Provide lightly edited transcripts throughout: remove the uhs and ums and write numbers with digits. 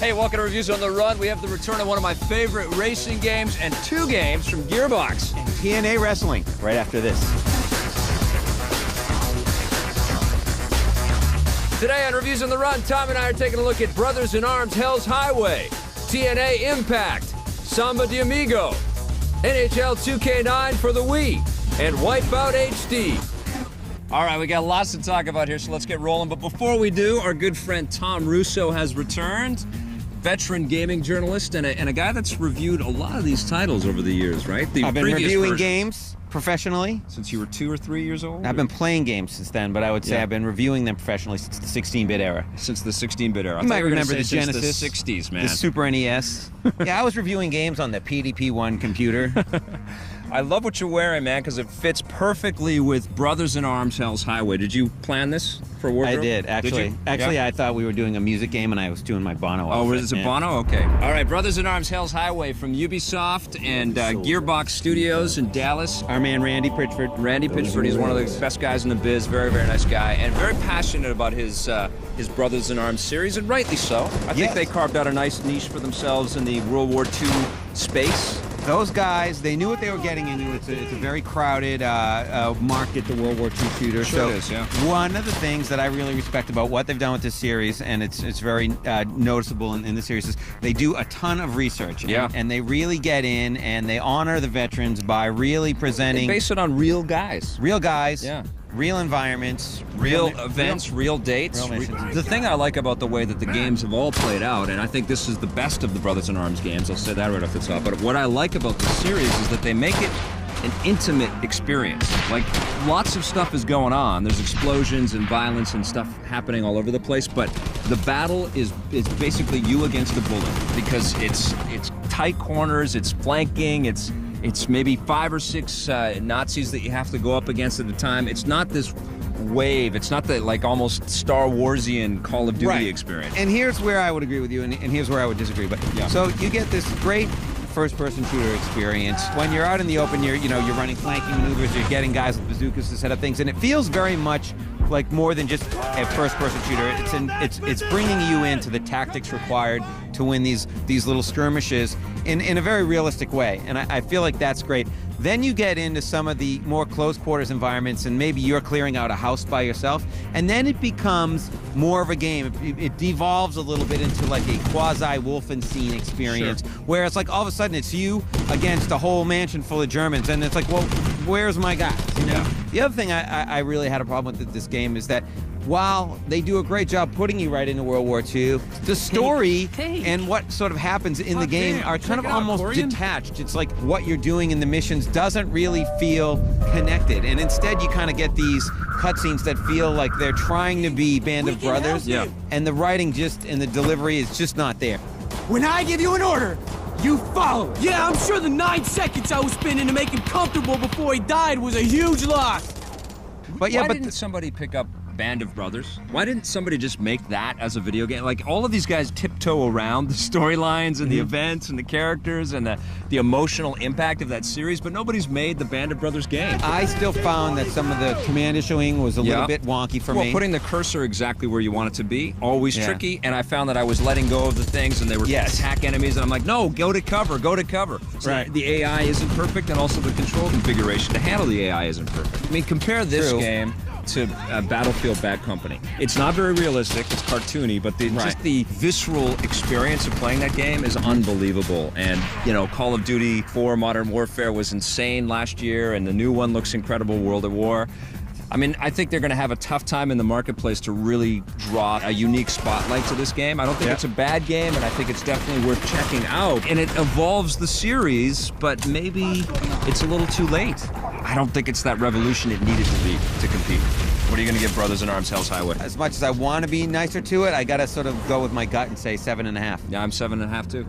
Hey, welcome to Reviews on the Run. We have the return of one of my favorite racing games and 2 games from Gearbox. And TNA Wrestling, right after this. Today on Reviews on the Run, Tom and I are taking a look at Brothers in Arms Hell's Highway, TNA Impact, Samba de Amigo, NHL 2K9 for the Wii, and Wipeout HD. All right, we got lots to talk about here, so let's get rolling. But before we do, our good friend Tom Russo has returned. Veteran gaming journalist and a guy that's reviewed a lot of these titles over the years, right? I've been reviewing games professionally. Since you were 2 or 3 years old? I've been playing games since then, but I would say I've been reviewing them professionally since the 16-bit era. Since the 16-bit era. You might remember the Genesis. The 60s, man. The Super NES. Yeah, I was reviewing games on the PDP-1 computer. I love what you're wearing, man, because it fits perfectly with Brothers in Arms Hell's Highway. Did you plan this for wardrobe? I did, actually. Actually, I thought we were doing a music game, and I was doing my Bono outfit. Oh, is it Bono? Okay. All right, Brothers in Arms Hell's Highway from Ubisoft and Gearbox Studios in Dallas. Our man, Randy Pritchford. Randy Pritchford, he's one of the best guys in the biz. Very, very nice guy, and very passionate about his Brothers in Arms series, and rightly so. I think they carved out a nice niche for themselves in the World War II space. Those guys, they knew what they were getting into. It's a very crowded market, the World War II shooter. Sure it is, yeah. One of the things that I really respect about what they've done with this series, and it's very noticeable in the series, is they do a ton of research. Yeah. And they really get in, and they honor the veterans by really presenting... They base it on real guys. Real guys. Yeah. Real environments, real events, real dates. The thing I like about the way that the games have all played out, and I think this is the best of the Brothers in Arms games, I'll say that right off the top, but what I like about this series is that they make it an intimate experience. Like, lots of stuff is going on. There's explosions and violence and stuff happening all over the place, but the battle is basically you against the bullet, because it's tight corners, it's flanking, it's maybe 5 or 6 Nazis that you have to go up against at a time. It's not this wave. It's not the, like, almost Star Warsian Call of Duty experience. And here's where I would agree with you, and here's where I would disagree. But so you get this great first-person shooter experience. When you're out in the open, you're running flanking maneuvers, you're getting guys with bazookas to set up things, and it feels very much like more than just a first-person shooter. It's bringing you into the tactics required to win these little skirmishes in a very realistic way, and I feel like that's great. Then you get into some of the more close quarters environments, and maybe you're clearing out a house by yourself, and then it becomes more of a game. It devolves a little bit into like a quasi-Wolfenstein experience, where it's like all of a sudden it's you against a whole mansion full of Germans, and it's like, well, where's my guys? You know? The other thing I really had a problem with this game is that while they do a great job putting you right into World War II, the story and what sort of happens in the game are kind of almost detached. It's like what you're doing in the missions doesn't really feel connected, and instead you kind of get these cutscenes that feel like they're trying to be Band of Brothers, and the writing and the delivery is just not there. When I give you an order, you follow. Yeah, I'm sure the 9 seconds I was spending to make him comfortable before he died was a huge loss. But why didn't somebody pick up Band of Brothers? Why didn't somebody just make that as a video game? Like, all of these guys tiptoe around the storylines and the events and the characters and the emotional impact of that series, but nobody's made the Band of Brothers game. I still found that some of the command issuing was a little bit wonky for me. Well, putting the cursor exactly where you want it to be, always tricky, and I found that I was letting go of the things and they were attack enemies, and I'm like, no, go to cover, go to cover. So the AI isn't perfect, and also the control configuration to handle the AI isn't perfect. I mean, compare this game to Battlefield Bad Company. It's not very realistic, it's cartoony, but just the visceral experience of playing that game is unbelievable. And, you know, Call of Duty 4 Modern Warfare was insane last year, and the new one looks incredible, World at War. I mean, I think they're going to have a tough time in the marketplace to really draw a unique spotlight to this game. I don't think it's a bad game, and I think it's definitely worth checking out. And it evolves the series, but maybe it's a little too late. I don't think it's that revolution it needed to be to compete. What are you going to give Brothers in Arms Hell's Highway? As much as I want to be nicer to it, I got to sort of go with my gut and say 7.5. Yeah, I'm 7.5 too.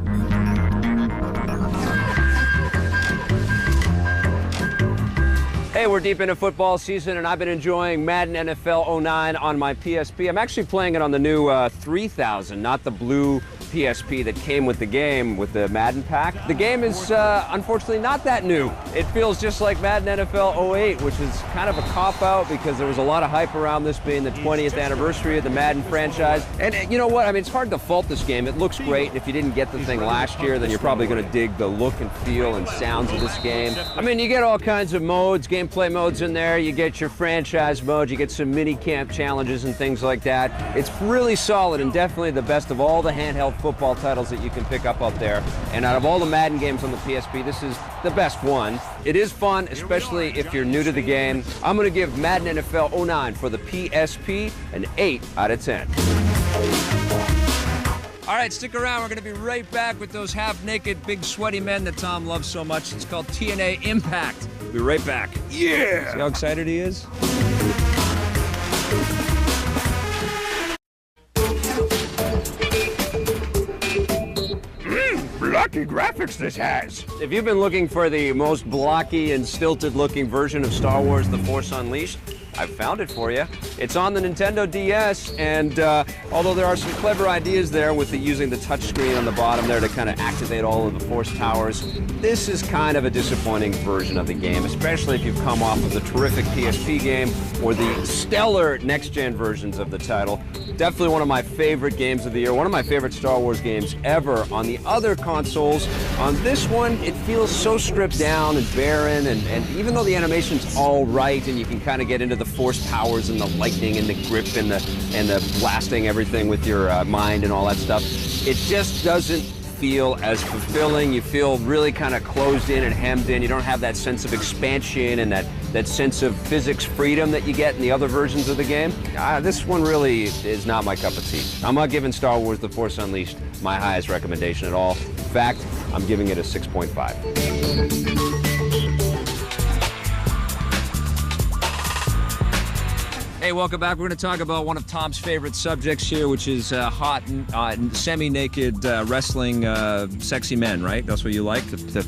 Hey, Hey, we're deep into football season, and I've been enjoying Madden NFL 09 on my PSP. I'm actually playing it on the new 3000, not the blue PSP that came with the game with the Madden pack. The game is unfortunately not that new. It feels just like Madden NFL 08, which is kind of a cop-out because there was a lot of hype around this being the 20th anniversary of the Madden franchise. And you know what? I mean, it's hard to fault this game. It looks great. If you didn't get the thing last year, then you're probably going to dig the look and feel and sounds of this game. I mean, you get all kinds of modes, gameplay modes in there. You get your franchise mode. You get some mini camp challenges and things like that. It's really solid and definitely the best of all the handheld football titles that you can pick up out there. And out of all the Madden games on the PSP, this is the best one. It is fun, especially if you're new to the game. I'm going to give Madden NFL 09 for the PSP an 8 out of 10. All right, stick around. We're going to be right back with those half-naked, big, sweaty men that Tom loves so much. It's called TNA Impact. We'll be right back. Yeah! See how excited he is? Blocky graphics this has. If you've been looking for the most blocky and stilted-looking version of Star Wars The Force Unleashed, I've found it for you. It's on the Nintendo DS, and although there are some clever ideas there with using the touchscreen on the bottom there to kind of activate all of the Force powers, this is kind of a disappointing version of the game, especially if you've come off of the terrific PSP game or the stellar next-gen versions of the title. Definitely one of my favorite games of the year, one of my favorite Star Wars games ever. On the other consoles, on this one, it feels so stripped down and barren, and even though the animation's all right and you can kind of get into the Force powers and the lightning and the grip and the blasting everything with your mind and all that stuff, it just doesn't feel as fulfilling. You feel really kind of closed in and hemmed in. You don't have that sense of expansion and that sense of physics freedom that you get in the other versions of the game. This one really is not my cup of tea. I'm not giving Star Wars The Force Unleashed my highest recommendation at all. In fact, I'm giving it a 6.5. Hey, welcome back. We're going to talk about one of Tom's favorite subjects here, which is hot, semi-naked wrestling, sexy men, right? That's what you like? The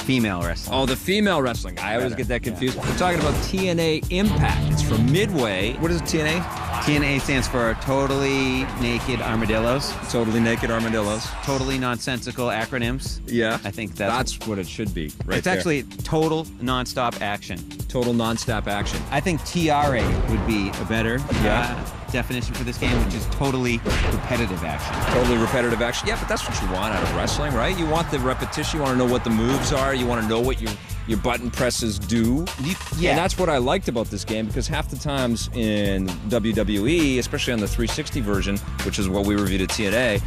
female wrestling. Oh, the female wrestling. I always get that confused. Yeah. We're talking about TNA Impact. It's from Midway. What is TNA? TNA stands for Totally Naked Armadillos. Totally Naked Armadillos. Totally nonsensical acronyms. Yeah. I think that's what it should be, right? It's there. actually total nonstop action. Total nonstop action. I think TRA would be a better definition for this game, which is totally repetitive action. Totally repetitive action. Yeah, but that's what you want out of wrestling, right? You want the repetition. You want to know what the moves are. You want to know what your button presses do. Yeah. And that's what I liked about this game, because half the times in WWE, especially on the 360 version, which is what we reviewed at TNA,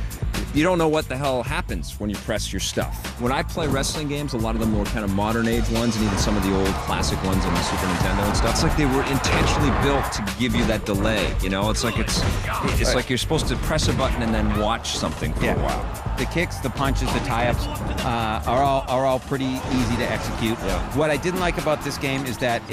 you don't know what the hell happens when you press your stuff. When I play wrestling games, a lot of them were kind of modern age ones, and even some of the old classic ones on the Super Nintendo and stuff. It's like they were intentionally built to give you that delay. You know, it's like like you're supposed to press a button and then watch something for a while. The kicks, the punches, the tie-ups are all pretty easy to execute. Yeah. What I didn't like about this game is that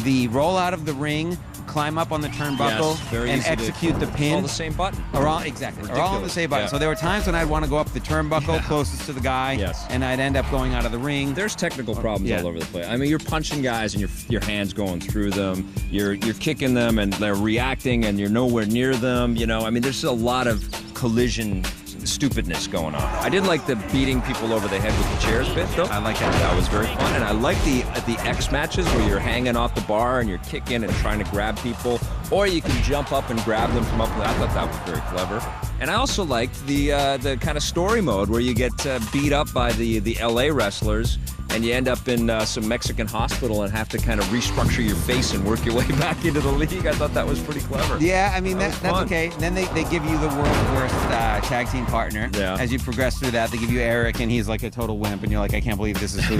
the roll out of the ring, climb up on the turnbuckle, and execute the pin. All the same button. Are all on the same button. Yeah. So there were times when I'd want to go up the turnbuckle closest to the guy, and I'd end up going out of the ring. There's technical problems all over the place. I mean, you're punching guys and your hands going through them. You're kicking them and they're reacting and you're nowhere near them. You know, I mean, there's a lot of collision stupidness going on. I did like the beating people over the head with the chairs bit, though. I like that. That was very fun. And I like the X matches where you're hanging off the bar and you're kicking and trying to grab people, or you can jump up and grab them from up there. I thought that was very clever. And I also liked the kind of story mode where you get beat up by the LA wrestlers and you end up in some Mexican hospital and have to kind of restructure your face and work your way back into the league. I thought that was pretty clever. Yeah, I mean, that's okay. And then they give you the world's worst tag team partner. Yeah. As you progress through that, they give you Eric, and he's like a total wimp, and you're like, I can't believe this is who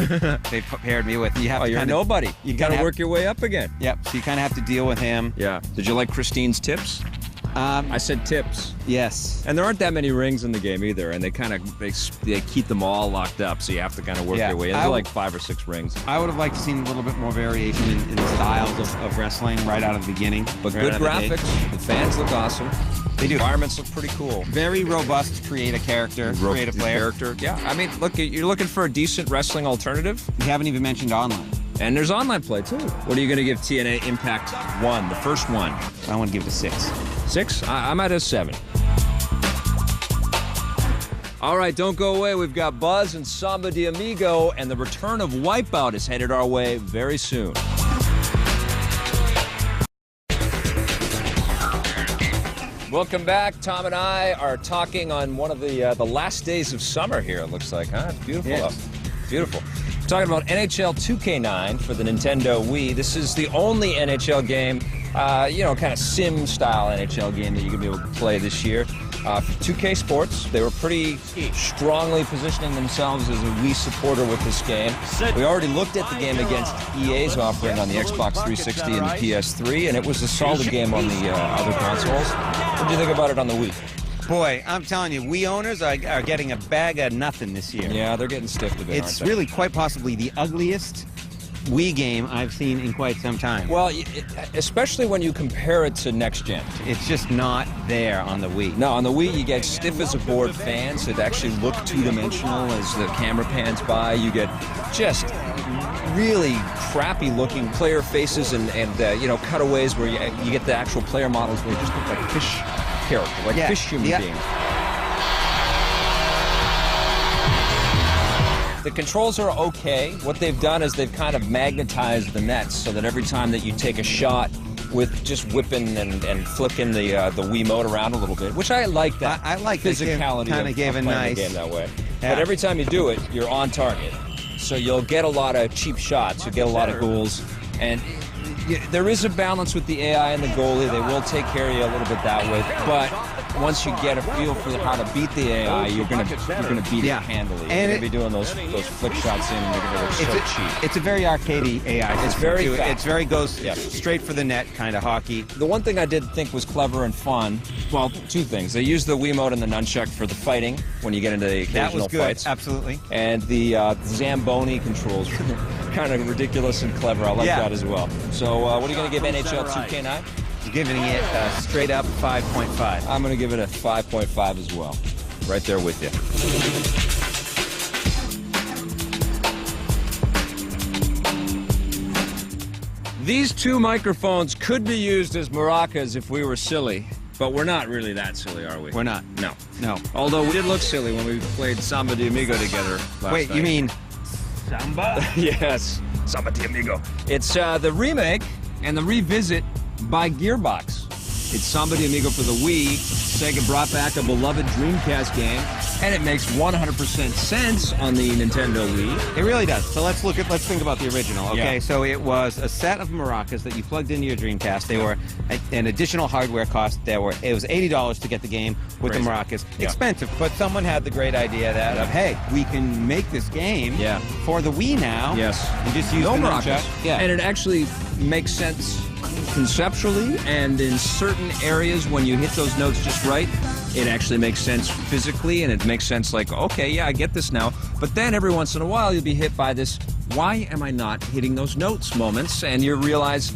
they paired me with. You have you're nobody. You got to work your way up again. Yep, so you kind of have to deal with him. Yeah. Did you like Christine's tips? I said tips. Yes. And there aren't that many rings in the game either, and they keep them all locked up, so you have to kind of work your way in. There's like 5 or 6 rings. I would have liked to see a little bit more variation in the styles of wrestling right out of the beginning. But good graphics. The fans look awesome. They do. The environments look pretty cool. Very robust to create a character, create a player. Yeah, I mean, look, you're looking for a decent wrestling alternative. We haven't even mentioned online. And there's online play, too. What are you going to give TNA Impact 1, the first one? I want to give it a 6. 6? I'm at a 7. All right, don't go away. We've got Buzz and Samba de Amigo, and the return of Wipeout is headed our way very soon. Welcome back. Tom and I are talking on one of the last days of summer here, it looks like, huh? It's beautiful. Yes. Beautiful. We're talking about NHL 2K9 for the Nintendo Wii. This is the only NHL game, kind of sim-style NHL game that you're going to be able to play this year. 2K Sports, they were pretty strongly positioning themselves as a Wii supporter with this game. We already looked at the game against EA's offering on the Xbox 360 and the PS3, and it was a solid game on the other consoles. What do you think about it on the Wii? Boy, I'm telling you, Wii owners are getting a bag of nothing this year. Yeah, they're getting stiffed a bit, It's really quite possibly the ugliest Wii game I've seen in quite some time. Well, especially when you compare it to next gen. It's just not there on the Wii. No, on the Wii you get stiff as a board fans. It actually look two-dimensional as the camera pans by. You get just really crappy looking player faces and cutaways where you get the actual player models where they just look like fish characters, like fish human beings. The controls are okay. What they've done is they've kind of magnetized the nets so that every time that you take a shot with just whipping and flicking the Wiimote around a little bit, which I like that. I like physicality kind of gave a nice the game that way. Yeah. But every time you do it, you're on target. So you'll get a lot of cheap shots. You'll get a lot of goals. And there is a balance with the AI and the goalie. They will take care of you a little bit that way. But once you get a feel for how to beat the AI, you're gonna beat it handily. You're gonna be doing those flick shots in, and they're gonna look so cheap. It's a very arcadey AI. It's very fast. It's very straight for the net kind of hockey. The one thing I did think was clever and fun, well, two things. They used the Wiimote and the nunchuck for the fighting when you get into the occasional That was good, fights. absolutely. And the Zamboni controles were kind of ridiculous and clever. I like that as well. So what are you going to give NHL 2K9? Giving it straight up 5.5. I'm going to give it a 5.5 as well. Right there with you. These two microphones could be used as maracas if we were silly, but we're not really that silly, are we? We're not. No. No. Although we did look silly when we played Samba de Amigo together last Wait, night. you mean Samba? Yes, Samba de Amigo. It's the remake and the revisit by Gearbox. It's Samba de Amigo for the Wii. Sega brought back a beloved Dreamcast game, and it makes 100% sense on the Nintendo Wii. It really does. So let's think about the original. Okay, Yeah. so it was a set of maracas that you plugged into your Dreamcast. They were an additional hardware cost. It was $80 to get the game with Crazy. the maracas. Yeah. Expensive, but someone had the great idea of hey, we can make this game for the Wii now. Yes. And just use No the maracas. nunchuck. Yeah. And it actually makes sense conceptually, and in certain areas when you hit those notes just right, it actually makes sense physically, and it makes sense like, okay, yeah, I get this now. But then every once in a while you'll be hit by this, why am I not hitting those notes moments? And you realize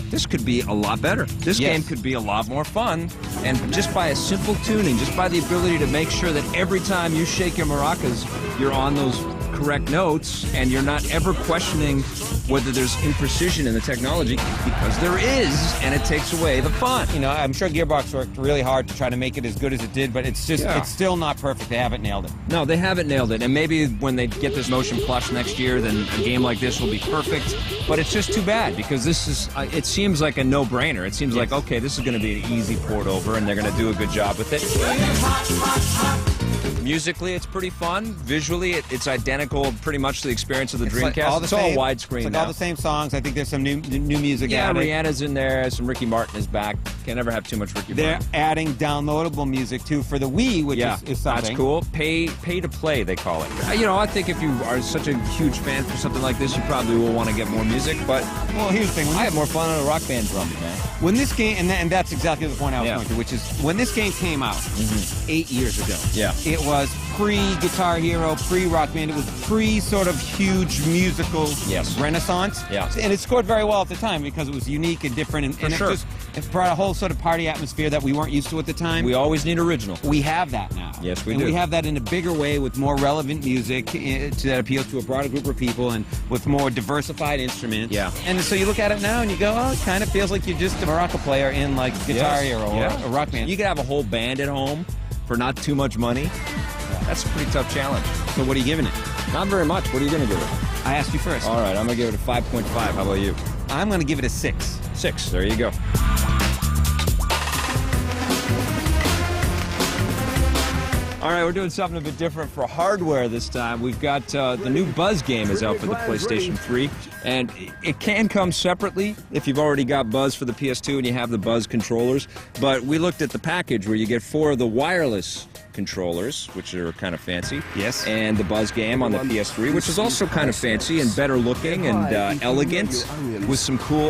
this could be a lot better. This game could be a lot more fun. And just by a simple tuning, just by the ability to make sure that every time you shake your maracas, you're on those correct notes, and you're not ever questioning whether there's imprecision in the technology, because there is, and it takes away the fun. You know, I'm sure Gearbox worked really hard to try to make it as good as it did, but it's just it's still not perfect. They haven't nailed it. No, they haven't nailed it, and maybe when they get this Motion Plus next year, then a game like this will be perfect. But it's just too bad, because this is, it seems like a no-brainer. It seems like, okay, this is going to be an easy port over, and they're going to do a good job with it. Musically, it's pretty fun. Visually, it's identical pretty much to the experience of the Dreamcast. It's all widescreen It's like now. all the same songs. I think there's some new music added. Rihanna's in there. Some Ricky Martin is back. Can't never have too much Ricky They're Martin. adding downloadable music, too, for the Wii, which is something. That's cool. Pay to play, they call it. You know, I think if you are such a huge fan for something like this, you probably will want to get more music, but well, here's the thing. I have more fun on a Rock Band drum, man. When this game, and that's exactly the point I was going to, which is when this game came out 8 years ago, it was pre-Guitar Hero, pre-Rock Band. It was pre-sort of huge musical renaissance. Yeah. And it scored very well at the time because it was unique and different. And it brought a whole sort of party atmosphere that we weren't used to at the time. We always need original. We have that now. Yes, we do. And we have that in a bigger way with more relevant music that appeals to a broader group of people and with more diversified instruments. Yeah. And so you look at it now and you go, oh, it kind of feels like you're just a maraca player in like Guitar Hero or a Rock Band. You could have a whole band at home for not too much money. That's a pretty tough challenge. So what are you giving it? Not very much. What are you going to give it? I asked you first. All right, I'm going to give it a 5.5. How about you? I'm going to give it a 6. 6. There you go. All right, we're doing something a bit different for hardware this time. We've got the new Buzz game is out for the PlayStation 3, and it can come separately if you've already got Buzz for the PS2 and you have the Buzz controllers. But we looked at the package where you get 4 of the wireless controllers, which are kind of fancy. Yes. And the Buzz game on the PS3, which is also kind of fancy and better looking and elegant, with some cool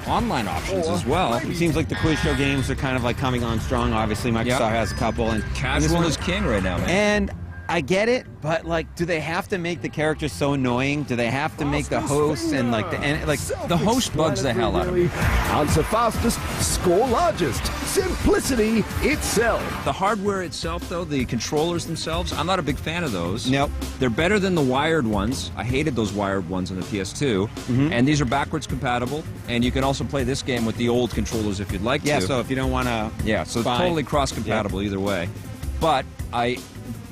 online options as well. It seems like the quiz show games are kind of like coming on strong. Obviously, Microsoft has a couple. And casual is king right now, man. And I get it, but like, do they have to make the characters so annoying? Do they have to make the hosts and like the host bugs the hell out of me? Answer fastest, score largest. Simplicity itself. The hardware itself, though, the controllers themselves, I'm not a big fan of those. Nope. They're better than the wired ones. I hated those wired ones on the PS2. And these are backwards compatible, and you can also play this game with the old controllers if you'd like to. Yeah, so if you don't want to... Yeah, so it's totally cross-compatible either way. But I'm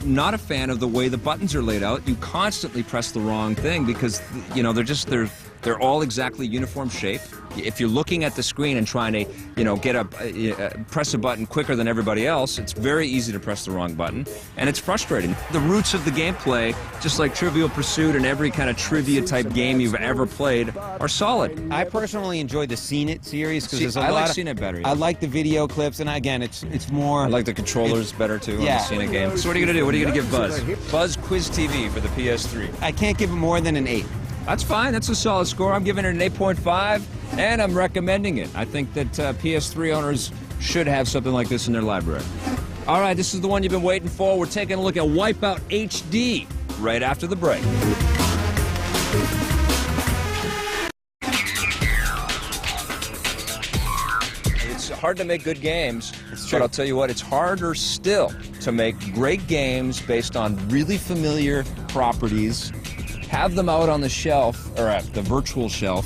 not a fan of the way the buttons are laid out. You constantly press the wrong thing because, you know, they're all exactly uniform shape. If you're looking at the screen and trying to, you know, press a button quicker than everybody else, it's very easy to press the wrong button, and it's frustrating. The roots of the gameplay, just like Trivial Pursuit and every kind of trivia-type game you've ever played, are solid. I personally enjoy the Seen It series because there's a I lot like of... Seen It better. I like the video clips, and again, it's more... I like the controllers better, too, on the Seen It game. So what are you going to do? What are you going to give Buzz? Buzz Quiz TV for the PS3. I can't give it more than an 8. That's fine. That's a solid score. I'm giving it an 8.5, and I'm recommending it. I think that PS3 owners should have something like this in their library. All right, this is the one you've been waiting for. We're taking a look at Wipeout HD right after the break. It's hard to make good games, but I'll tell you what, it's harder still to make great games based on really familiar properties. Have them out on the shelf, or at the virtual shelf,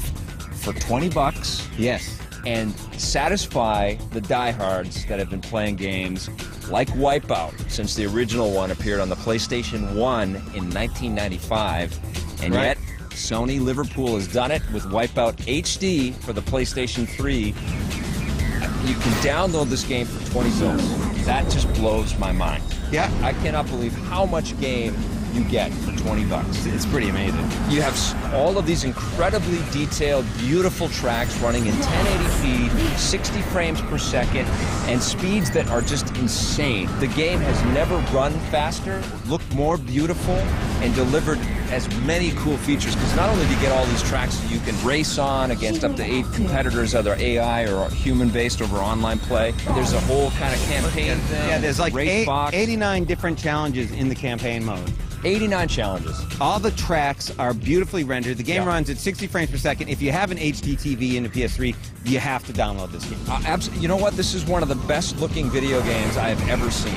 for $20. Yes. And satisfy the diehards that have been playing games like Wipeout since the original one appeared on the PlayStation 1 in 1995. And yet, Sony Liverpool has done it with Wipeout HD for the PlayStation 3. You can download this game for $20. That just blows my mind. Yeah. I cannot believe how much game you get for $20. It's pretty amazing. You have all of these incredibly detailed, beautiful tracks running in 1080p, 60 frames per second, and speeds that are just insane. The game has never run faster, looked more beautiful, and delivered as many cool features, because not only do you get all these tracks that you can race on against up to 8 competitors, either AI or human-based over online play, there's a whole kind of campaign thing. Yeah, there's like 89 different challenges in the campaign mode. 89 challenges. All the tracks are beautifully rendered. The game runs at 60 frames per second. If you have an HD TV and a PS3, you have to download this game. Absolutely. You know what? This is one of the best-looking video games I have ever seen.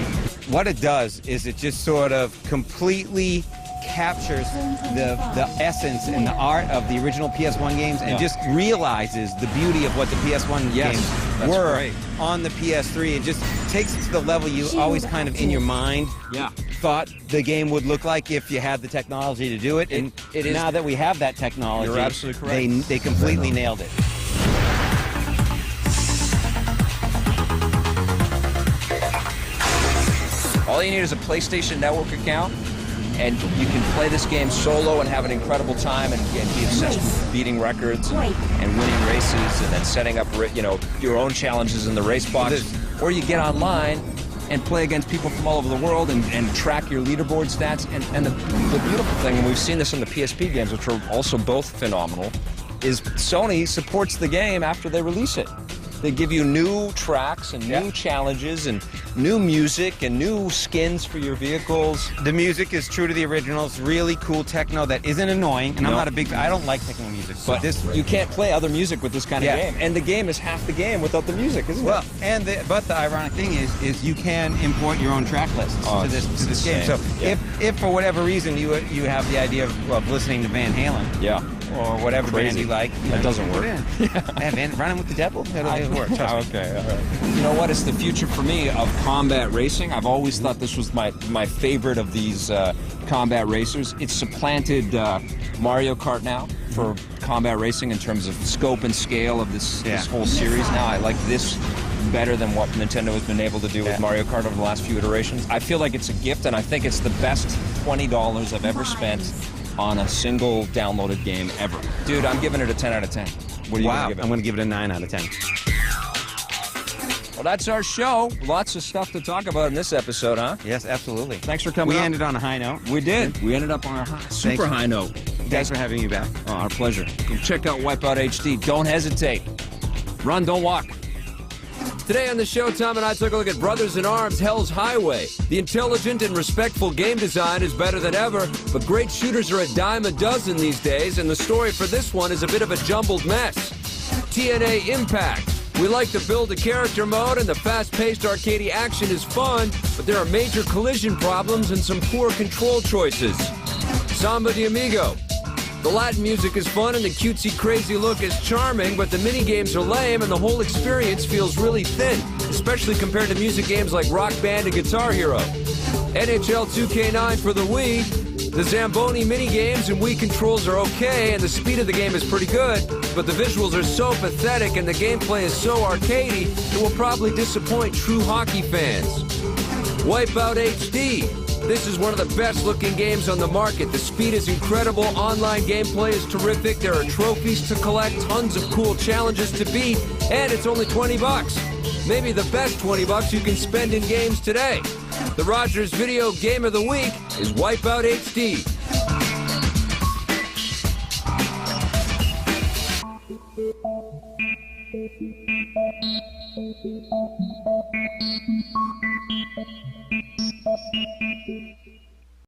What it does is it just sort of completely captures the essence and the art of the original PS1 games and just realizes the beauty of what the PS1 games were on the PS3. It just takes it to the level you always kind of in your mind thought the game would look like if you had the technology to do it. And now that we have that technology, you're absolutely correct. They completely nailed it. All you need is a PlayStation Network account, and you can play this game solo and have an incredible time and be obsessed with beating records and winning races and then setting up, you know, your own challenges in the race box. Or you get online and play against people from all over the world and track your leaderboard stats. And the beautiful thing, and we've seen this in the PSP games, which are also both phenomenal, is Sony supports the game after they release it. They give you new tracks and new challenges and new music and new skins for your vehicles. The music is true to the originals. Really cool techno that isn't annoying. And I'm not a big. I don't like techno music. But you can't play other music with this kind of game. And the game is half the game without the music, isn't it? Well, but the ironic thing is you can import your own track lists to this game. So if for whatever reason you have the idea of listening to Van Halen, or whatever band you like, that doesn't work. Running with the Devil, it'll work. Okay, all right. You know what? It's the future for me of combat racing. I've always thought this was my favorite of these combat racers. It's supplanted Mario Kart now for combat racing in terms of scope and scale of this whole series. Now I like this better than what Nintendo has been able to do with Mario Kart over the last few iterations. I feel like it's a gift, and I think it's the best $20 I've ever spent on a single downloaded game ever. Dude, I'm giving it a 10 out of 10. What are you going to give it? I'm going to give it a 9 out of 10. Well, that's our show. Lots of stuff to talk about in this episode, huh? Yes, absolutely. Thanks for coming. We ended on a high note. We did. We ended up on a super high note. Thanks for having me back. Oh, our pleasure. Check out Wipeout HD. Don't hesitate. Run, don't walk. Today on the show, Tom and I took a look at Brothers in Arms, Hell's Highway. The intelligent and respectful game design is better than ever, but great shooters are a dime a dozen these days, and the story for this one is a bit of a jumbled mess. TNA Impact. We like the build-a-character mode, and the fast-paced arcadey action is fun, but there are major collision problems and some poor control choices. Samba de Amigo. The Latin music is fun and the cutesy crazy look is charming, but the minigames are lame and the whole experience feels really thin, especially compared to music games like Rock Band and Guitar Hero. NHL 2K9 for the Wii. The Zamboni minigames and Wii controls are okay and the speed of the game is pretty good, but the visuals are so pathetic and the gameplay is so arcadey it will probably disappoint true hockey fans. Wipeout HD. This is one of the best looking games on the market. The speed is incredible, online gameplay is terrific, there are trophies to collect, tons of cool challenges to beat, and it's only $20. Maybe the best $20 you can spend in games today. The Rogers Video Game of the Week is Wipeout HD.